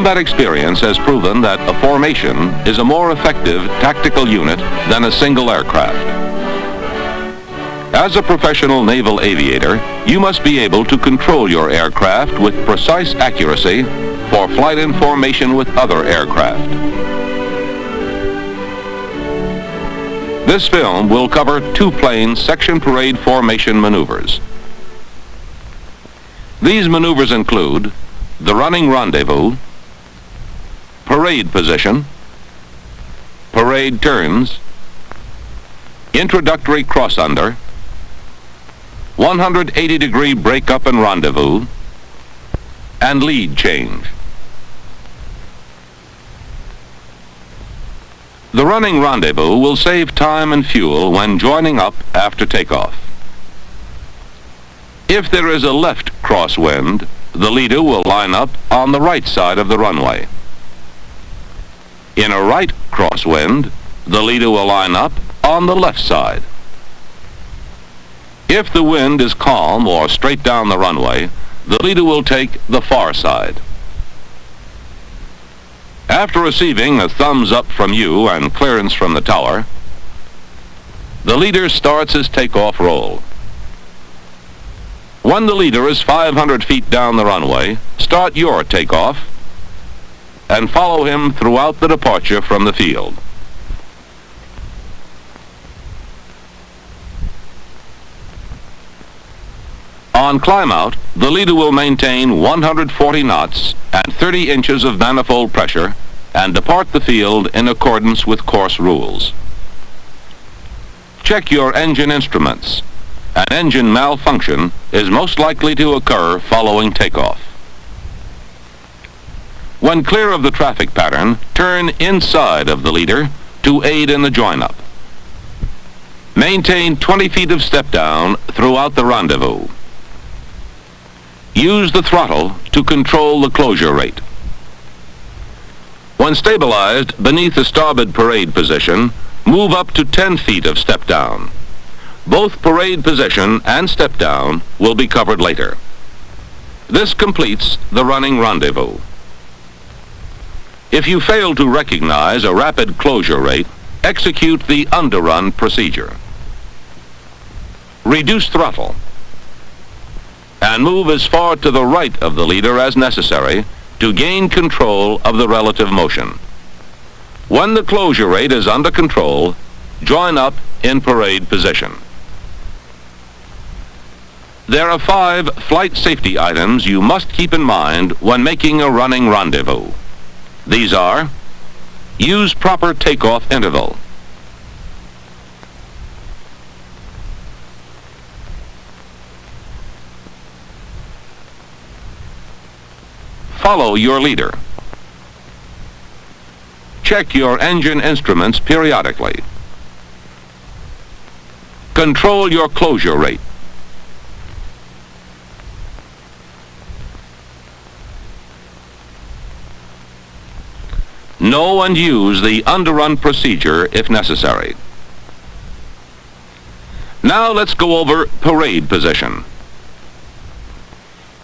Combat experience has proven that a formation is a more effective tactical unit than a single aircraft. As a professional naval aviator, you must be able to control your aircraft with precise accuracy for flight in formation with other aircraft. This film will cover two-plane section parade formation maneuvers. These maneuvers include the running rendezvous, parade position, parade turns, introductory cross-under, 180-degree break-up and rendezvous, and lead change. The running rendezvous will save time and fuel when joining up after takeoff. If there is a left crosswind, the leader will line up on the right side of the runway. In a right crosswind, the leader will line up on the left side. If the wind is calm or straight down the runway, the leader will take the far side. After receiving a thumbs up from you and clearance from the tower, the leader starts his takeoff roll. When the leader is 500 feet down the runway, start your takeoff and follow him throughout the departure from the field. On climb out, the leader will maintain 140 knots and 30 inches of manifold pressure and depart the field in accordance with course rules. Check your engine instruments. An engine malfunction is most likely to occur following takeoff. When clear of the traffic pattern, turn inside of the leader to aid in the join-up. Maintain 20 feet of step down throughout the rendezvous. Use the throttle to control the closure rate. When stabilized beneath the starboard parade position, move up to 10 feet of step down. Both parade position and step down will be covered later. This completes the running rendezvous. If you fail to recognize a rapid closure rate, execute the underrun procedure. Reduce throttle and move as far to the right of the leader as necessary to gain control of the relative motion. When the closure rate is under control, join up in parade position. There are 5 flight safety items you must keep in mind when making a running rendezvous. These are: use proper takeoff interval, follow your leader, check your engine instruments periodically, control your closure rate, know and use the underrun procedure if necessary. Now let's go over parade position.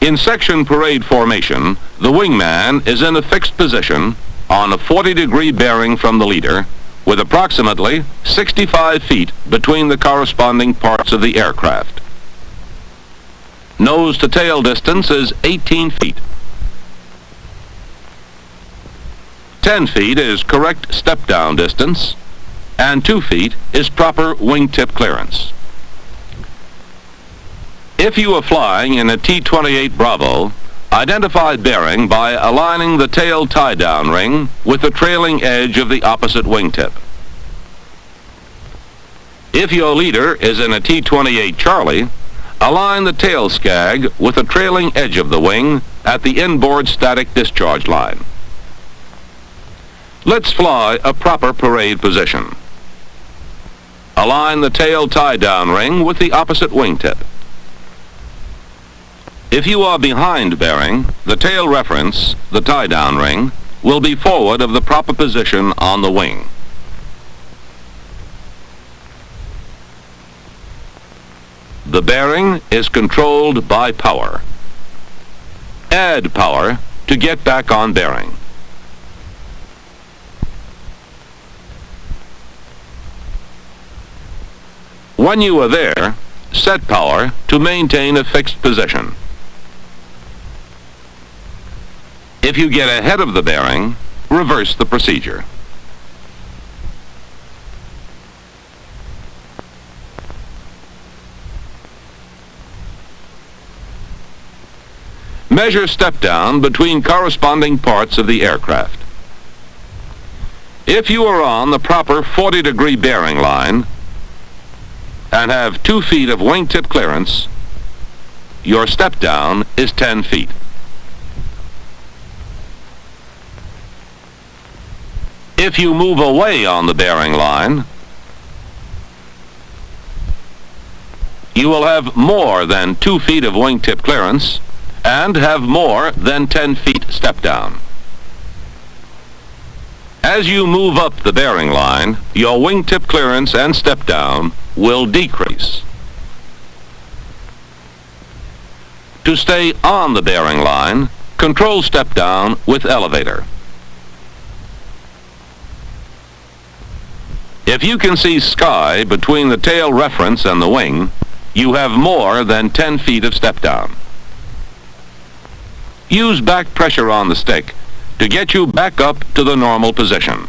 In section parade formation, the wingman is in a fixed position on a 40-degree bearing from the leader, with approximately 65 feet between the corresponding parts of the aircraft. Nose to tail distance is 18 feet. 10 feet is correct step-down distance, and 2 feet is proper wingtip clearance. If you are flying in a T-28 Bravo, identify bearing by aligning the tail tie-down ring with the trailing edge of the opposite wingtip. If your leader is in a T-28 Charlie, align the tail skag with the trailing edge of the wing at the inboard static discharge line. Let's fly a proper parade position. Align the tail tie-down ring with the opposite wingtip. If you are behind bearing, the tail reference, the tie-down ring, will be forward of the proper position on the wing. The bearing is controlled by power. Add power to get back on bearing. When you are there, set power to maintain a fixed position. If you get ahead of the bearing, reverse the procedure. Measure step down between corresponding parts of the aircraft. If you are on the proper 40-degree bearing line and have 2 feet of wingtip clearance, your step down is 10 feet. If you move away on the bearing line, you will have more than 2 feet of wingtip clearance and have more than 10 feet step down. As you move up the bearing line, your wingtip clearance and step down will decrease. To stay on the bearing line, control step down with elevator. If you can see sky between the tail reference and the wing, you have more than 10 feet of step down. Use back pressure on the stick to get you back up to the normal position.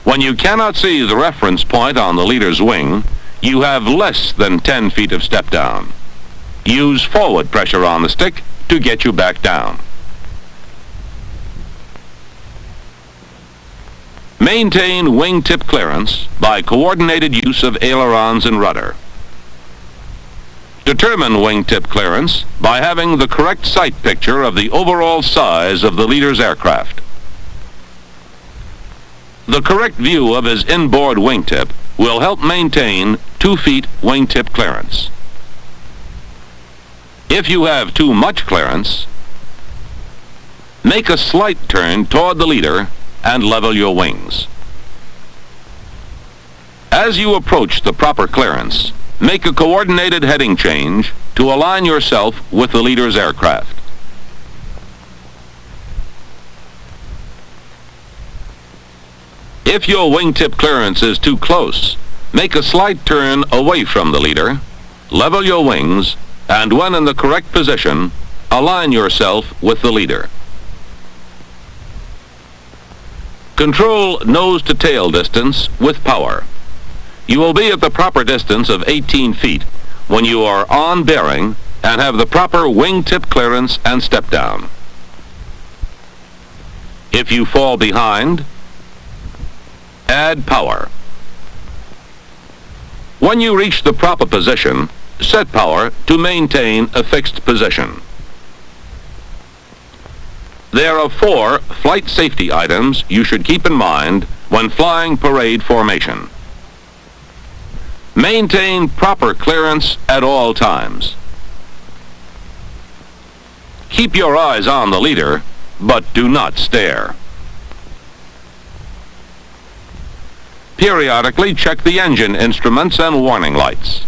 When you cannot see the reference point on the leader's wing, you have less than 10 feet of step down. Use forward pressure on the stick to get you back down. Maintain wingtip clearance by coordinated use of ailerons and rudder. Determine wingtip clearance by having the correct sight picture of the overall size of the leader's aircraft. The correct view of his inboard wingtip will help maintain 2 feet wingtip clearance. If you have too much clearance, make a slight turn toward the leader and level your wings. As you approach the proper clearance, make a coordinated heading change to align yourself with the leader's aircraft. If your wingtip clearance is too close, make a slight turn away from the leader, level your wings, and when in the correct position, align yourself with the leader. Control nose to tail distance with power. You will be at the proper distance of 18 feet when you are on bearing and have the proper wingtip clearance and step down. If you fall behind, add power. When you reach the proper position, set power to maintain a fixed position. There are 4 flight safety items you should keep in mind when flying parade formation. Maintain proper clearance at all times. Keep your eyes on the leader, but do not stare. Periodically check the engine instruments and warning lights.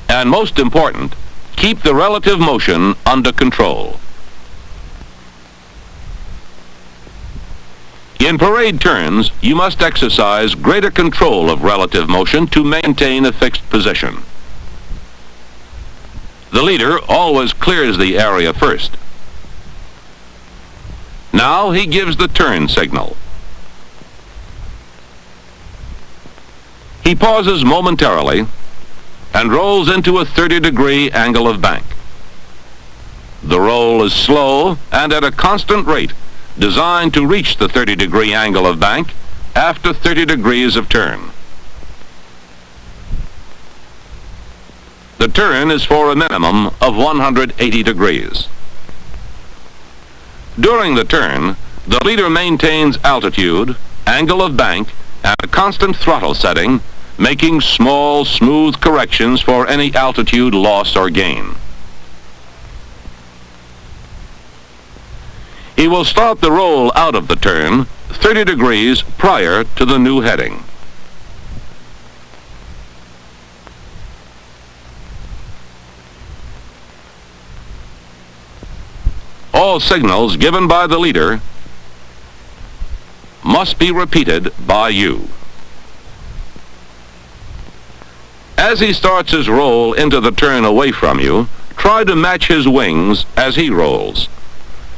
And most important, keep the relative motion under control. In parade turns, you must exercise greater control of relative motion to maintain a fixed position. The leader always clears the area first. Now he gives the turn signal. He pauses momentarily and rolls into a 30-degree angle of bank. The roll is slow and at a constant rate, designed to reach the 30-degree angle of bank after 30 degrees of turn. The turn is for a minimum of 180 degrees. During the turn, the leader maintains altitude, angle of bank, and a constant throttle setting, making small, smooth corrections for any altitude loss or gain. He will start the roll out of the turn 30 degrees prior to the new heading. All signals given by the leader must be repeated by you. As he starts his roll into the turn away from you, try to match his wings as he rolls.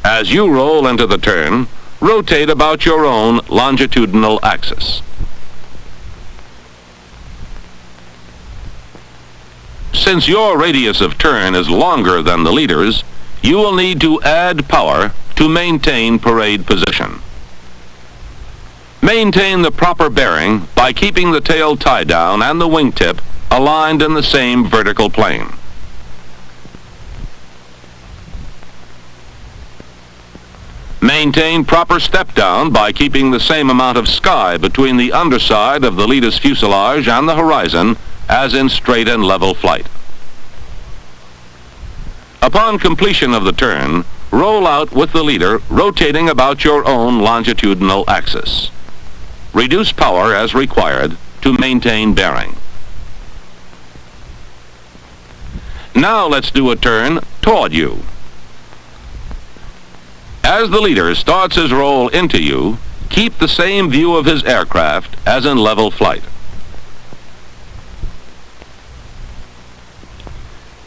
As you roll into the turn, rotate about your own longitudinal axis. Since your radius of turn is longer than the leader's, you will need to add power to maintain parade position. Maintain the proper bearing by keeping the tail tie down and the wingtip aligned in the same vertical plane. Maintain proper step down by keeping the same amount of sky between the underside of the leader's fuselage and the horizon as in straight and level flight. Upon completion of the turn, roll out with the leader rotating about your own longitudinal axis. Reduce power as required to maintain bearing. Now let's do a turn toward you. As the leader starts his roll into you, keep the same view of his aircraft as in level flight.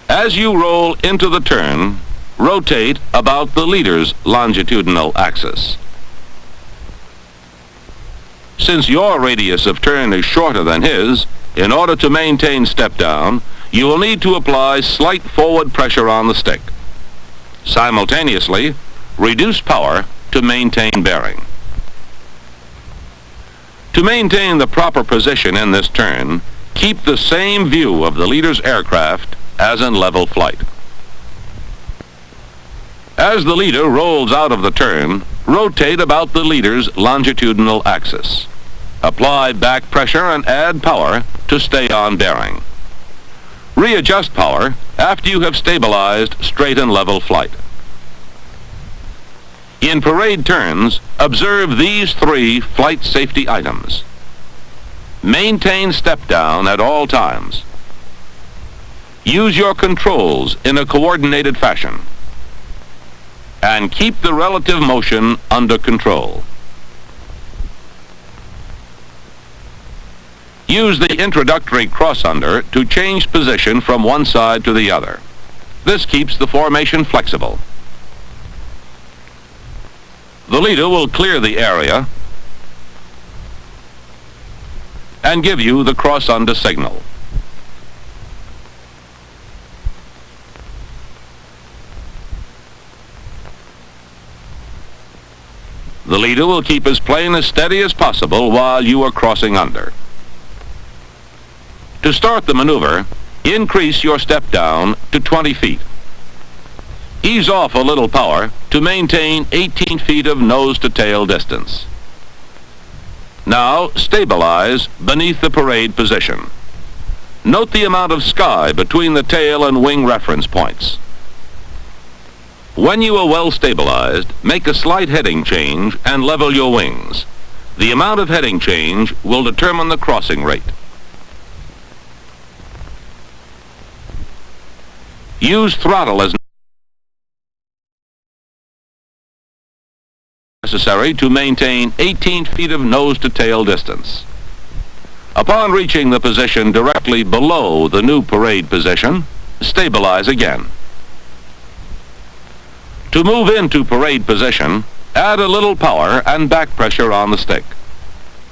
As you roll into the turn, rotate about the leader's longitudinal axis. Since your radius of turn is shorter than his, in order to maintain step down, you will need to apply slight forward pressure on the stick. Simultaneously, reduce power to maintain bearing. To maintain the proper position in this turn, keep the same view of the leader's aircraft as in level flight. As the leader rolls out of the turn, rotate about the leader's longitudinal axis. Apply back pressure and add power to stay on bearing. Readjust power after you have stabilized straight and level flight. In parade turns, observe these 3 flight safety items. Maintain step down at all times. Use your controls in a coordinated fashion. And keep the relative motion under control. Use the introductory cross-under to change position from one side to the other. This keeps the formation flexible. The leader will clear the area and give you the cross-under signal. The leader will keep his plane as steady as possible while you are crossing under. To start the maneuver, increase your step down to 20 feet. Ease off a little power to maintain 18 feet of nose-to-tail distance. Now, stabilize beneath the parade position. Note the amount of sky between the tail and wing reference points. When you are well stabilized, make a slight heading change and level your wings. The amount of heading change will determine the crossing rate. Use throttle as necessary to maintain 18 feet of nose-to-tail distance. Upon reaching the position directly below the new parade position, stabilize again. To move into parade position, add a little power and back pressure on the stick.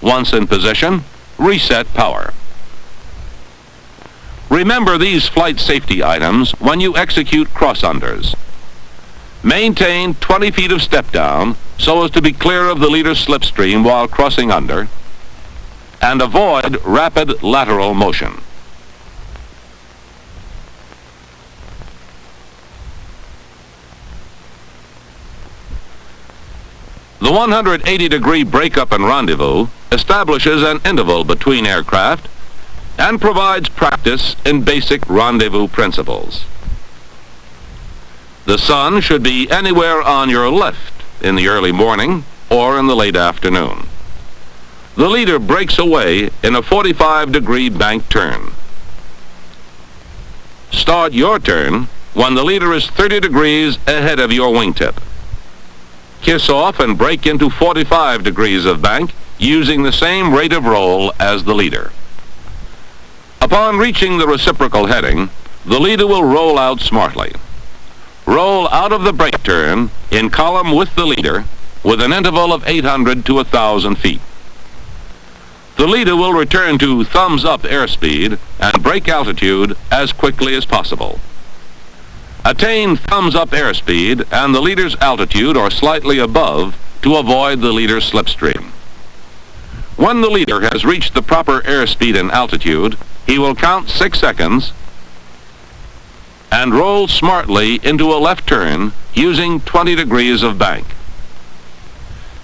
Once in position, reset power. Remember these flight safety items when you execute cross-unders. Maintain 20 feet of step down so as to be clear of the leader's slipstream while crossing under, and avoid rapid lateral motion. The 180-degree breakup and rendezvous establishes an interval between aircraft and provides practice in basic rendezvous principles. The sun should be anywhere on your left in the early morning or in the late afternoon. The leader breaks away in a 45-degree bank turn. Start your turn when the leader is 30 degrees ahead of your wingtip. Kiss off and break into 45 degrees of bank using the same rate of roll as the leader. Upon reaching the reciprocal heading, the leader will roll out smartly. Roll out of the brake turn in column with the leader with an interval of 800 to 1,000 feet. The leader will return to thumbs-up airspeed and brake altitude as quickly as possible. Attain thumbs-up airspeed and the leader's altitude or slightly above to avoid the leader's slipstream. When the leader has reached the proper airspeed and altitude, he will count 6 seconds and roll smartly into a left turn using 20 degrees of bank.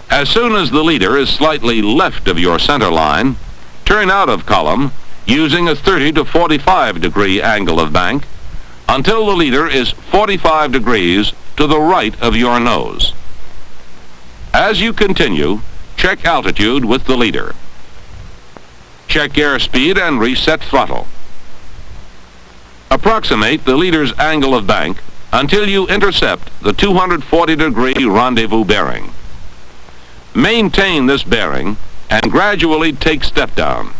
As soon as the leader is slightly left of your center line, turn out of column using a 30 to 45 degree angle of bank until the leader is 45 degrees to the right of your nose. As you continue, check altitude with the leader. Check airspeed and reset throttle. Approximate the leader's angle of bank until you intercept the 240 degree rendezvous bearing. Maintain this bearing and gradually take step down.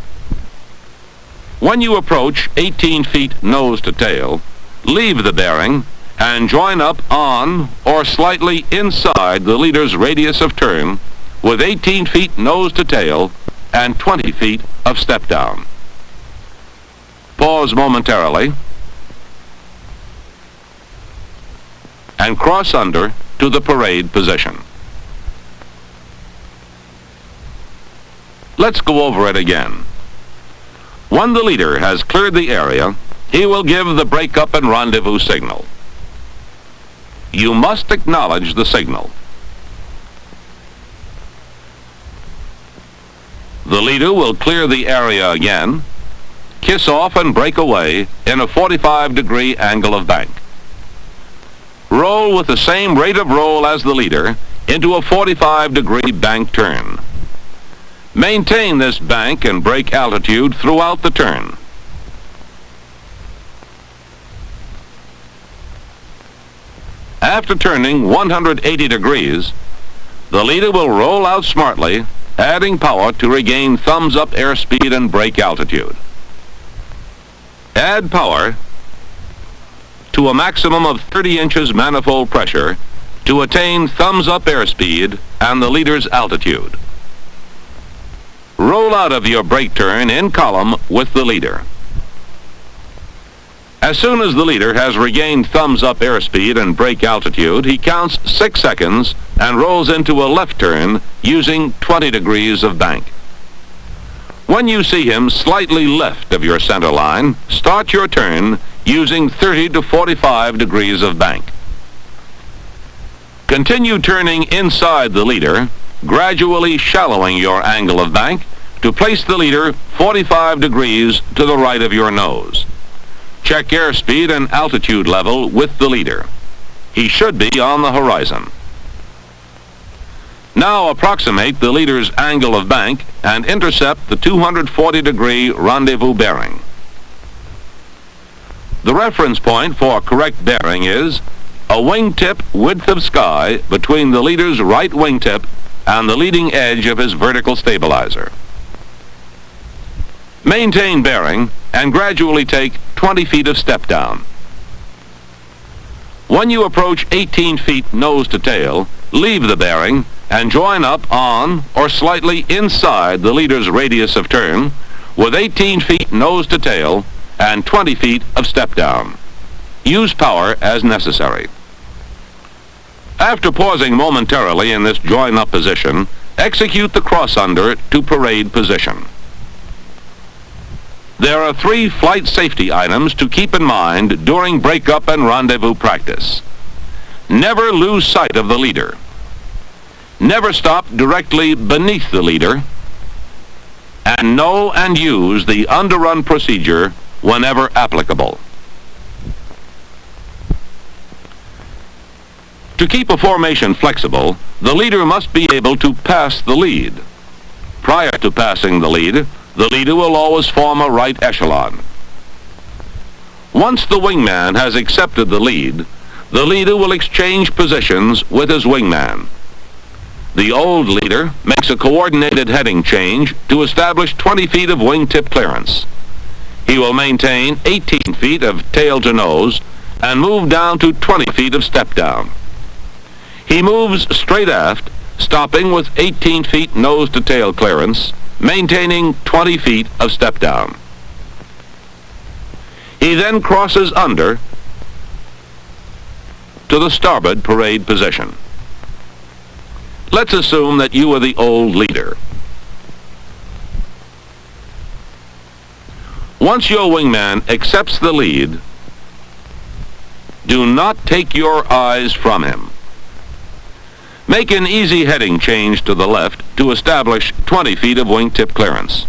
When you approach 18 feet nose to tail, leave the bearing and join up on or slightly inside the leader's radius of turn with 18 feet nose to tail and 20 feet of step down. Pause momentarily and cross under to the parade position. Let's go over it again. When the leader has cleared the area, he will give the break up and rendezvous signal. You must acknowledge the signal. The leader will clear the area again, kiss off and break away in a 45 degree angle of bank. Roll with the same rate of roll as the leader into a 45 degree bank turn. Maintain this bank and brake altitude throughout the turn. After turning 180 degrees, the leader will roll out smartly, adding power to regain thumbs-up airspeed and brake altitude. Add power to a maximum of 30 inches manifold pressure to attain thumbs-up airspeed and the leader's altitude. Roll out of your brake turn in column with the leader. As soon as the leader has regained thumbs-up airspeed and brake altitude, he counts 6 seconds and rolls into a left turn using 20 degrees of bank. When you see him slightly left of your center line, start your turn using 30 to 45 degrees of bank. Continue turning inside the leader, gradually shallowing your angle of bank to place the leader 45 degrees to the right of your nose. Check airspeed and altitude level with the leader. He should be on the horizon. Now approximate the leader's angle of bank and intercept the 240 degree rendezvous bearing. The reference point for correct bearing is a wingtip width of sky between the leader's right wingtip and the leading edge of his vertical stabilizer. Maintain bearing and gradually take 20 feet of step down. When you approach 18 feet nose to tail, leave the bearing and join up on or slightly inside the leader's radius of turn with 18 feet nose to tail and 20 feet of step down. Use power as necessary. After pausing momentarily in this join-up position, execute the cross-under to parade position. There are 3 flight safety items to keep in mind during break-up and rendezvous practice. Never lose sight of the leader. Never stop directly beneath the leader. And know and use the underrun procedure whenever applicable. To keep a formation flexible, the leader must be able to pass the lead. Prior to passing the leader will always form a right echelon. Once the wingman has accepted the leader will exchange positions with his wingman. The old leader makes a coordinated heading change to establish 20 feet of wingtip clearance. He will maintain 18 feet of tail to nose and move down to 20 feet of step down. He moves straight aft, stopping with 18 feet nose to tail clearance, maintaining 20 feet of step down. He then crosses under to the starboard parade position. Let's assume that you are the old leader. Once your wingman accepts the lead, do not take your eyes from him. Make an easy heading change to the left to establish 20 feet of wingtip clearance.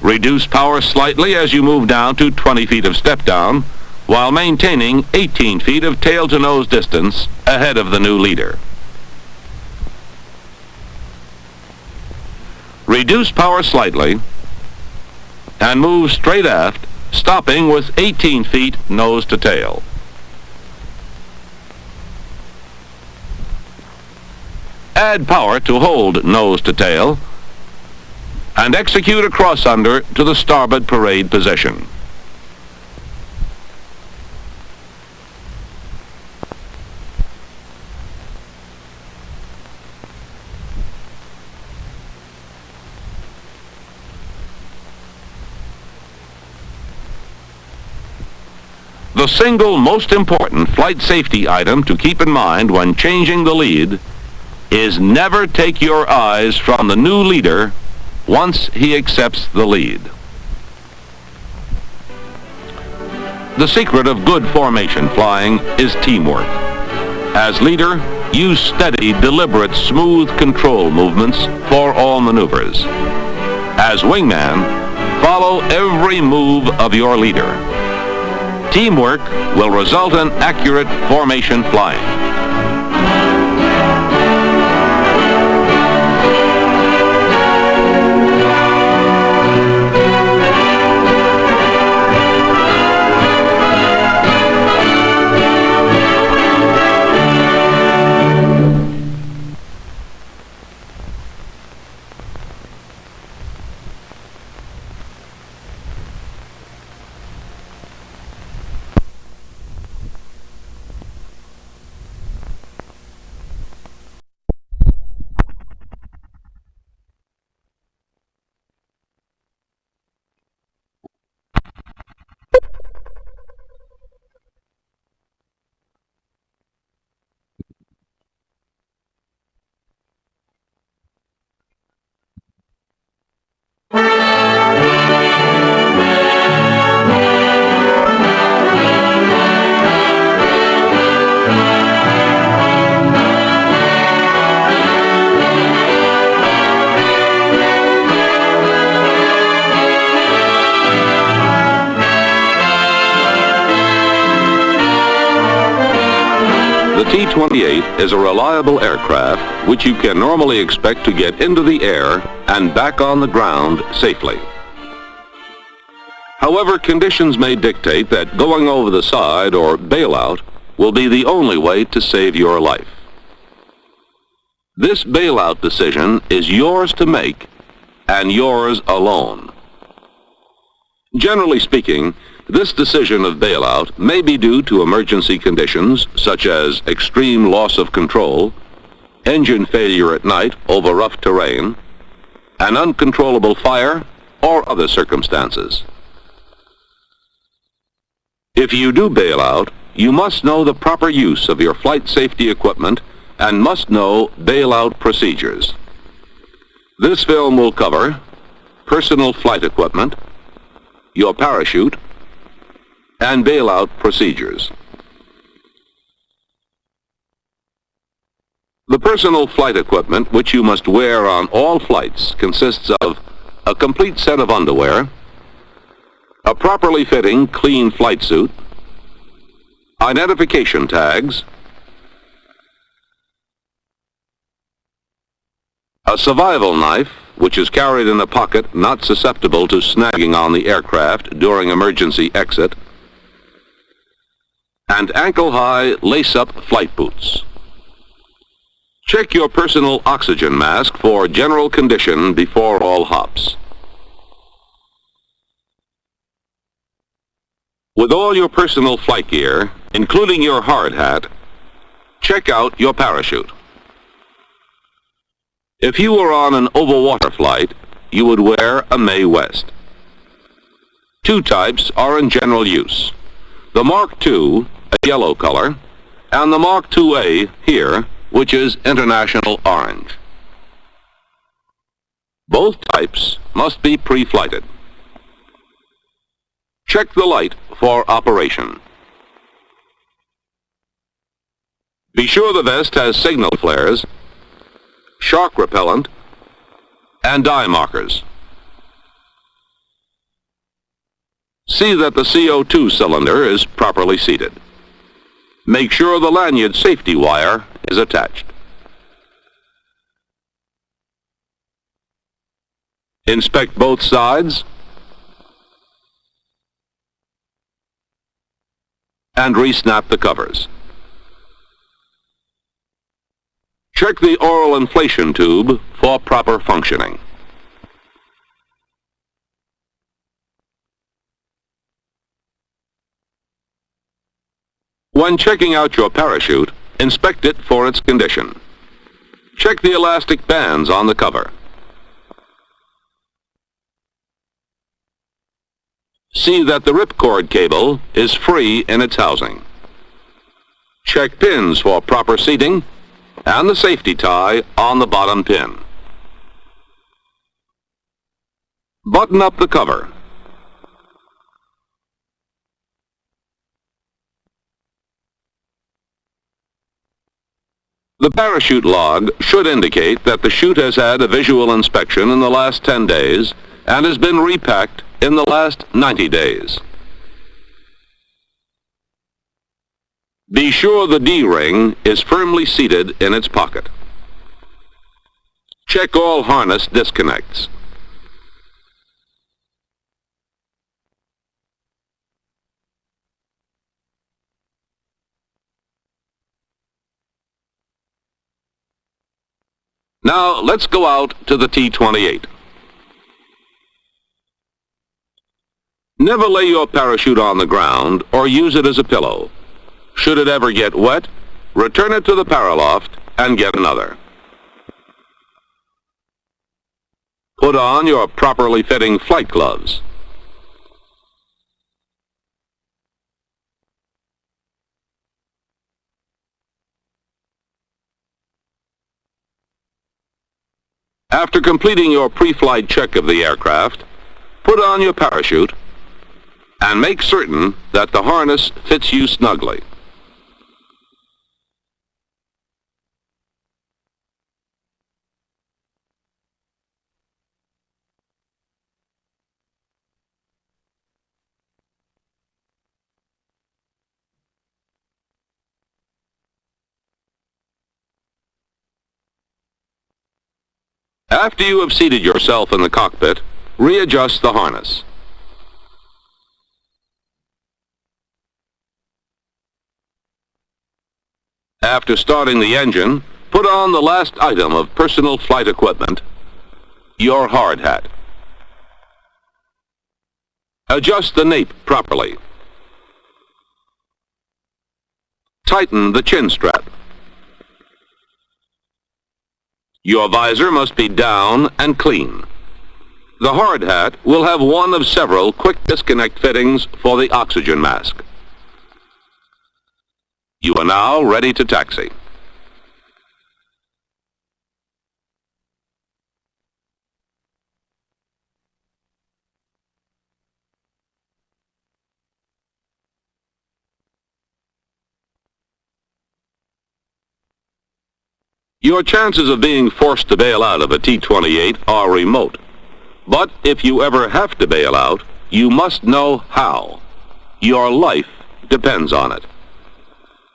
Reduce power slightly as you move down to 20 feet of step down, while maintaining 18 feet of tail to nose distance ahead of the new leader. Reduce power slightly and move straight aft, stopping with 18 feet nose to tail. Add power to hold nose to tail and execute a cross under to the starboard parade position. The single most important flight safety item to keep in mind when changing the lead is never take your eyes from the new leader once he accepts the lead. The secret of good formation flying is teamwork. As leader, use steady, deliberate, smooth control movements for all maneuvers. As wingman, follow every move of your leader. Teamwork will result in accurate formation flying. The T-28 is a reliable aircraft which you can normally expect to get into the air and back on the ground safely. However, conditions may dictate that going over the side or bailout will be the only way to save your life. This bailout decision is yours to make and yours alone. Generally speaking, this decision of bailout may be due to emergency conditions such as extreme loss of control, engine failure at night over rough terrain, an uncontrollable fire, or other circumstances. If you do bail out, you must know the proper use of your flight safety equipment and must know bailout procedures. This film will cover personal flight equipment, your parachute, and bailout procedures. The personal flight equipment which you must wear on all flights consists of a complete set of underwear, a properly fitting clean flight suit, identification tags, a survival knife which is carried in a pocket not susceptible to snagging on the aircraft during emergency exit, and ankle-high lace-up flight boots. Check your personal oxygen mask for general condition before all hops. With all your personal flight gear, including your hard hat, check out your parachute. If you were on an over-water flight, you would wear a Mae West. Two types are in general use: the Mark II, a yellow color, and the Mark IIA here, which is international orange. Both types must be pre-flighted. Check the light for operation. Be sure the vest has signal flares, shark repellent, and dye markers. See that the CO2 cylinder is properly seated. Make sure the lanyard safety wire is attached. Inspect both sides and re-snap the covers. Check the oral inflation tube for proper functioning. When checking out your parachute, inspect it for its condition. Check the elastic bands on the cover. See that the ripcord cable is free in its housing. Check pins for proper seating and the safety tie on the bottom pin. Button up the cover. The parachute log should indicate that the chute has had a visual inspection in the last 10 days and has been repacked in the last 90 days. Be sure the D-ring is firmly seated in its pocket. Check all harness disconnects. Now let's go out to the T-28. Never lay your parachute on the ground or use it as a pillow. Should it ever get wet, return it to the paraloft and get another. Put on your properly fitting flight gloves. After completing your pre-flight check of the aircraft, put on your parachute and make certain that the harness fits you snugly. After you have seated yourself in the cockpit, readjust the harness. After starting the engine, put on the last item of personal flight equipment, your hard hat. Adjust the nape properly. Tighten the chin strap. Your visor must be down and clean. The hard hat will have one of several quick disconnect fittings for the oxygen mask. You are now ready to taxi. Your chances of being forced to bail out of a T-28 are remote. But if you ever have to bail out, you must know how. Your life depends on it.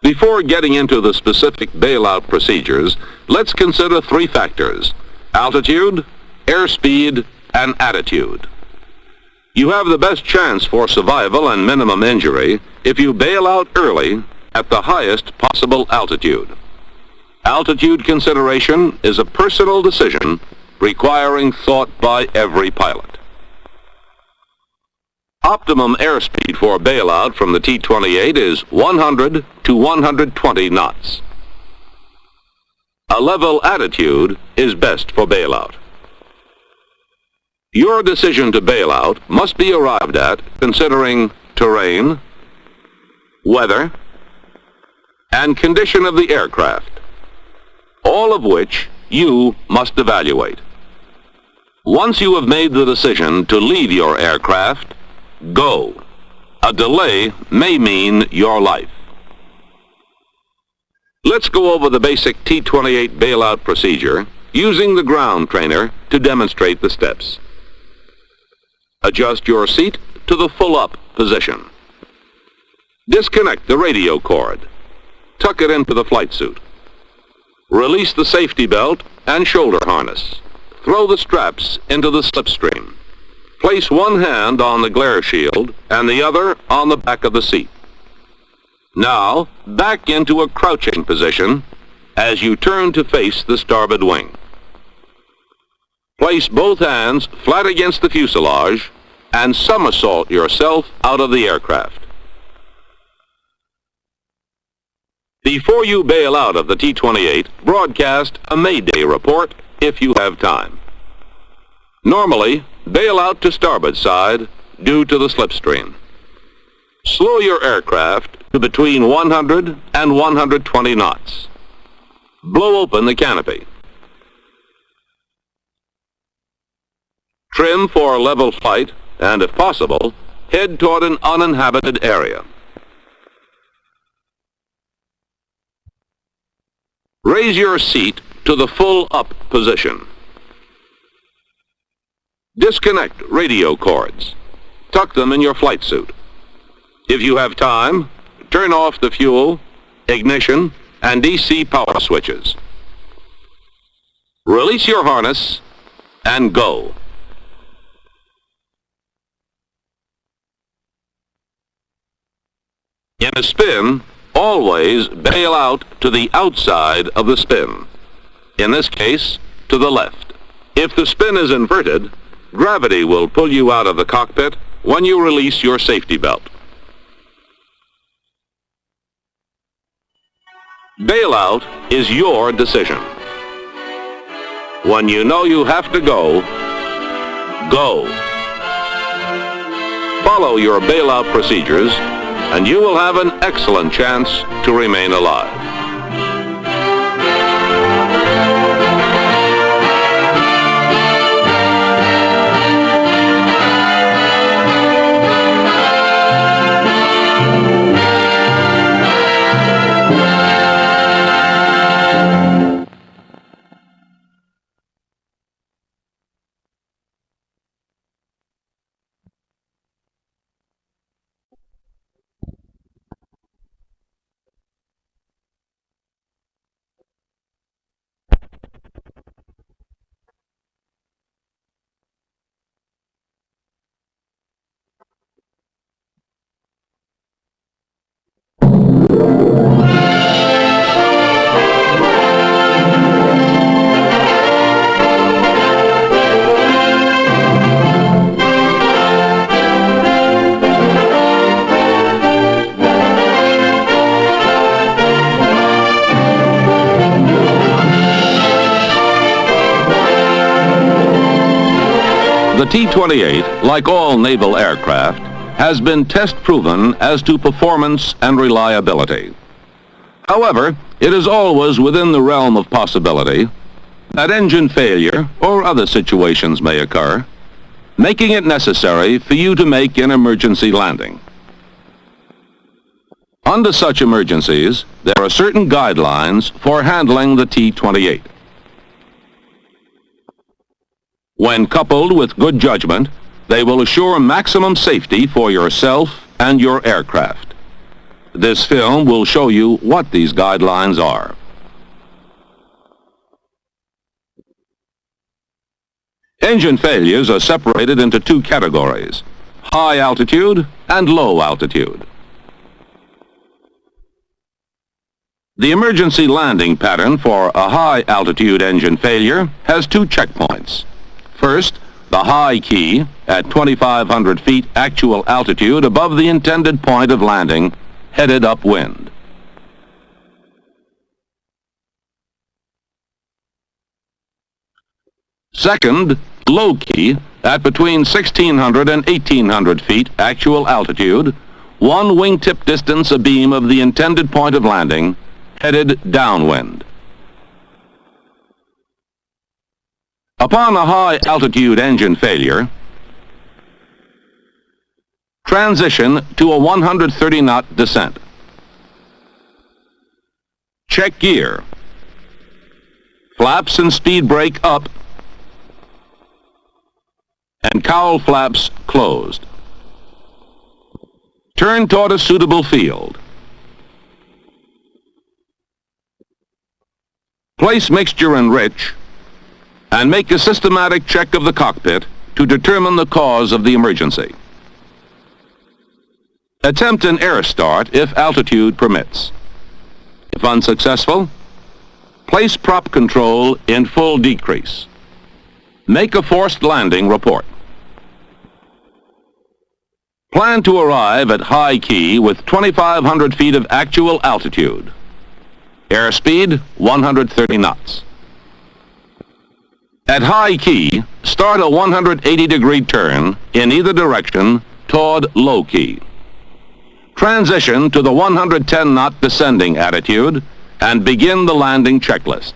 Before getting into the specific bailout procedures, let's consider three factors: altitude, airspeed, and attitude. You have the best chance for survival and minimum injury if you bail out early at the highest possible altitude. Altitude consideration is a personal decision requiring thought by every pilot. Optimum airspeed for bailout from the T-28 is 100 to 120 knots. A level attitude is best for bailout. Your decision to bail out must be arrived at considering terrain, weather, and condition of the aircraft, all of which you must evaluate. Once you have made the decision to leave your aircraft, go. A delay may mean your life. Let's go over the basic T-28 bailout procedure using the ground trainer to demonstrate the steps. Adjust your seat to the full-up position. Disconnect the radio cord. Tuck it into the flight suit. Release the safety belt and shoulder harness. Throw the straps into the slipstream. Place one hand on the glare shield and the other on the back of the seat. Now, back into a crouching position as you turn to face the starboard wing. Place both hands flat against the fuselage and somersault yourself out of the aircraft. Before you bail out of the T-28, broadcast a Mayday report if you have time. Normally, bail out to starboard side due to the slipstream. Slow your aircraft to between 100 and 120 knots. Blow open the canopy. Trim for level flight and, if possible, head toward an uninhabited area. Raise your seat to the full-up position. Disconnect radio cords. Tuck them in your flight suit. If you have time, turn off the fuel, ignition, and DC power switches. Release your harness and go. In a spin, always bail out to the outside of the spin. In this case, to the left. If the spin is inverted, gravity will pull you out of the cockpit when you release your safety belt. Bailout is your decision. When you know you have to go, go. Follow your bailout procedures, and you will have an excellent chance to remain alive. The T-28, like all naval aircraft, has been test-proven as to performance and reliability. However, it is always within the realm of possibility that engine failure or other situations may occur, making it necessary for you to make an emergency landing. Under such emergencies, there are certain guidelines for handling the T-28. When coupled with good judgment, they will assure maximum safety for yourself and your aircraft. This film will show you what these guidelines are. Engine failures are separated into two categories: high altitude and low altitude. The emergency landing pattern for a high altitude engine failure has two checkpoints. First, the high key at 2,500 feet actual altitude above the intended point of landing, headed upwind. Second, low key at between 1,600 and 1,800 feet actual altitude, one wingtip distance abeam of the intended point of landing, headed downwind. Upon a high altitude engine failure, transition to a 130 knot descent. Check gear. Flaps and speed brake up, and cowl flaps closed. Turn toward a suitable field. Place mixture enrich and make a systematic check of the cockpit to determine the cause of the emergency. Attempt an air start if altitude permits. If unsuccessful, place prop control in full decrease. Make a forced landing report. Plan to arrive at high key with 2,500 feet of actual altitude. Airspeed 130 knots. At high key, start a 180-degree turn in either direction toward low key. Transition to the 110-knot descending attitude and begin the landing checklist.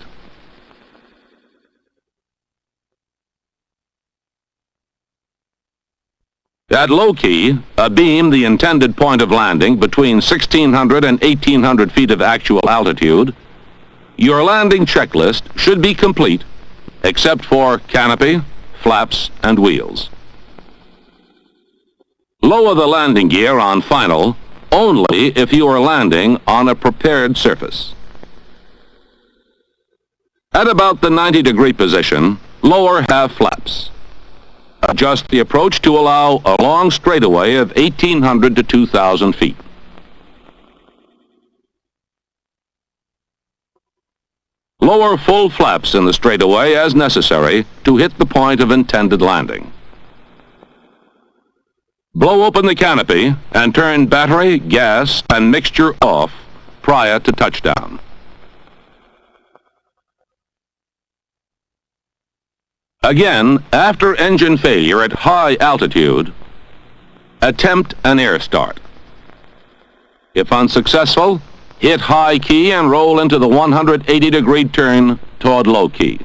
At low key, abeam the intended point of landing between 1,600 and 1,800 feet of actual altitude, your landing checklist should be complete except for canopy, flaps, and wheels. Lower the landing gear on final only if you are landing on a prepared surface. At about the 90-degree position, lower half flaps. Adjust the approach to allow a long straightaway of 1,800 to 2,000 feet. Lower full flaps in the straightaway as necessary to hit the point of intended landing. Blow open the canopy and turn battery, gas, and mixture off prior to touchdown. Again, after engine failure at high altitude, attempt an air start. If unsuccessful, hit high key and roll into the 180-degree turn toward low key.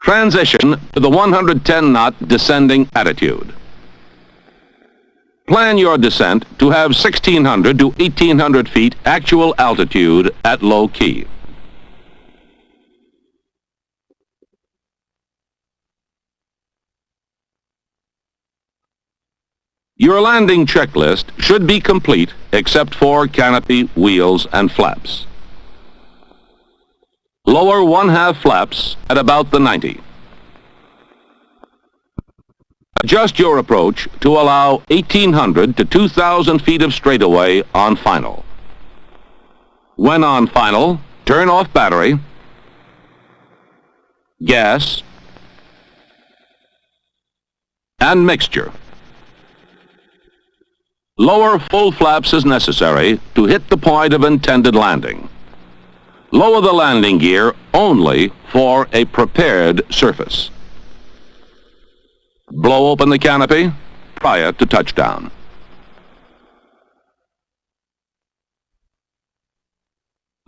Transition to the 110-knot descending attitude. Plan your descent to have 1,600 to 1,800 feet actual altitude at low key. Your landing checklist should be complete except for canopy, wheels, and flaps. Lower 1/2 flaps at about the 90. Adjust your approach to allow 1,800 to 2,000 feet of straightaway on final. When on final, turn off battery, gas, and mixture. Lower full flaps as necessary to hit the point of intended landing. Lower the landing gear only for a prepared surface. Blow open the canopy prior to touchdown.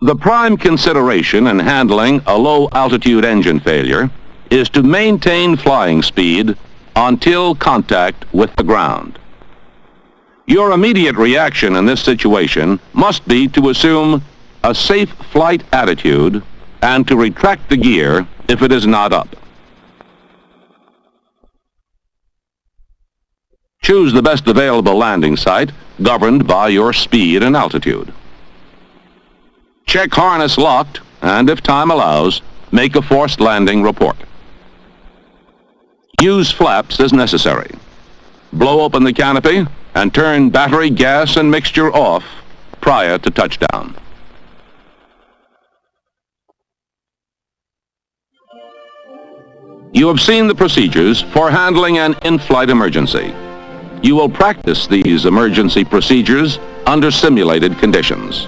The prime consideration in handling a low-altitude engine failure is to maintain flying speed until contact with the ground. Your immediate reaction in this situation must be to assume a safe flight attitude and to retract the gear if it is not up. Choose the best available landing site governed by your speed and altitude. Check harness locked and, if time allows, make a forced landing report. Use flaps as necessary. Blow open the canopy and turn battery, gas, and mixture off prior to touchdown. You have seen the procedures for handling an in-flight emergency. You will practice these emergency procedures under simulated conditions.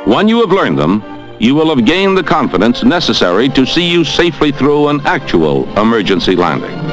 When you have learned them, you will have gained the confidence necessary to see you safely through an actual emergency landing.